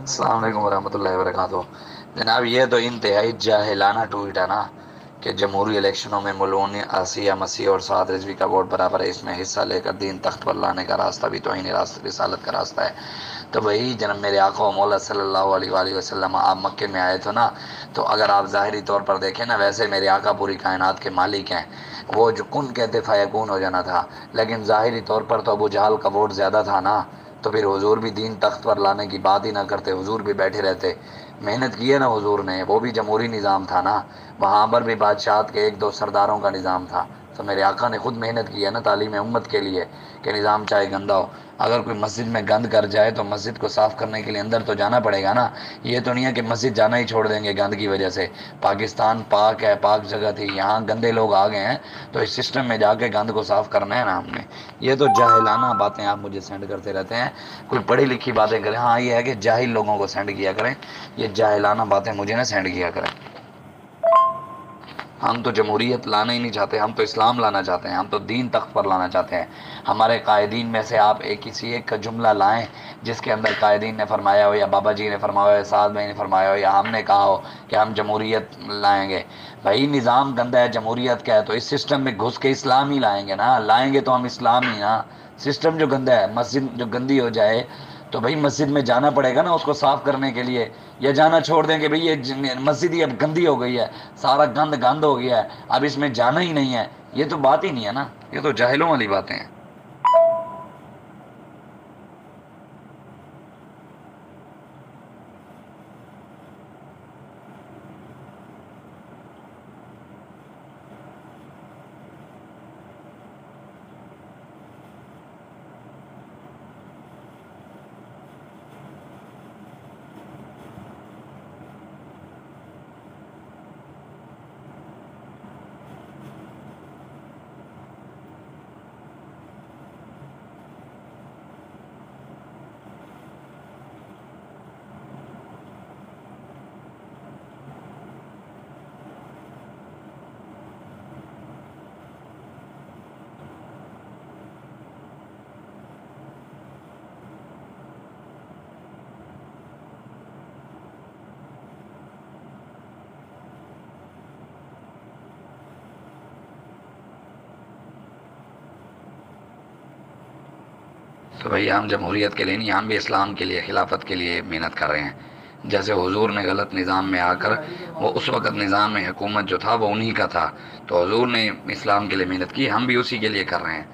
अस्सलाम वालेकुम वरहमतुल्लाहि वबरकातुहू। जनाब, ये तो इंतहाई जाहिलाना ट्वीट है ना कि जमहूरी इलेक्शनों में मौलवी आसिया मसीह और साद रिजवी का वोट बराबर है, इसमें हिस्सा लेकर दीन तख्त पर लाने का रास्ता भी तौहीन रिसालत का रास्ता है। तो वही जन्म मेरे आका मौला सल्लल्लाहु अलैहि वसल्लम आप मक्के में आए थे ना, तो अगर आप ज़ाहिरी तौर पर देखें ना, वैसे मेरे आका पूरी कायनात के मालिक हैं। वो जो कुन कहते फ़यकून हो जाना था, लेकिन ज़ाहिरी तौर पर तो अबू जहल का वोट ज़्यादा था ना। तो फिर हुजूर भी दीन तख्त पर लाने की बात ही ना करते, हुजूर भी बैठे रहते। मेहनत की है ना हुजूर ने, वो भी जमहूरी निज़ाम था ना। वहाँ पर भी बादशाह के एक दो सरदारों का निज़ाम था। तो मेरे आका ने खुद मेहनत की है ना तालीम उम्मत के लिए, कि निज़ाम चाहे गंदा हो, अगर कोई मस्जिद में गंद कर जाए तो मस्जिद को साफ़ करने के लिए अंदर तो जाना पड़ेगा ना। ये तो नहीं है कि मस्जिद जाना ही छोड़ देंगे गंद की वजह से। पाकिस्तान पाक है, पाक जगह थी, यहाँ गंदे लोग आ गए हैं, तो इस सिस्टम में जाके गंद को साफ़ करना है ना हमने। ये तो जाहिलाना बातें आप मुझे सेंड करते रहते हैं। कोई पढ़ी लिखी बातें करें, हाँ ये है कि जाहिल लोगों को सेंड किया करें, ये जाहिलाना बातें मुझे ना सेंड किया करें। हम तो जमहूरियत लाना ही नहीं चाहते, हम तो इस्लाम लाना चाहते हैं, हम तो दीन तख्त पर लाना चाहते हैं। हमारे कायदीन में से आप एक किसी एक का जुमला लाएं जिसके अंदर कायदीन ने फरमाया हो, या बाबा जी ने फरमाया हो, या साद भाई ने फरमाया हो, या हमने कहा हो कि हम जमहूरियत लाएंगे। भाई निज़ाम गंदा है, जमहूरियत क्या है, तो इस सिस्टम में घुस के इस्लाम ही लाएंगे ना, लाएंगे तो हम इस्लाम ही ना। सिस्टम जो गंदा है, मस्जिद जो गंदी हो जाए, तो भाई मस्जिद में जाना पड़ेगा ना उसको साफ करने के लिए। या जाना छोड़ देंगे भाई ये मस्जिद ही अब गंदी हो गई है, सारा गंद गंद हो गया है, अब इसमें जाना ही नहीं है। ये तो बात ही नहीं है ना, ये तो जाहिलों वाली बातें हैं। तो भाई हम जमहूरियत के लिए नहीं, हम भी इस्लाम के लिए, खिलाफत के लिए मेहनत कर रहे हैं। जैसे हुजूर ने गलत निज़ाम में आकर, वो उस वक़्त निज़ाम में हुकूमत जो था वो उन्हीं का था, तो हुजूर ने इस्लाम के लिए मेहनत की, हम भी उसी के लिए कर रहे हैं।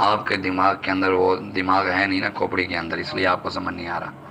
आपके दिमाग के अंदर वो दिमाग है नहीं ना खोपड़ी के अंदर, इसलिए आपको समझ नहीं आ रहा।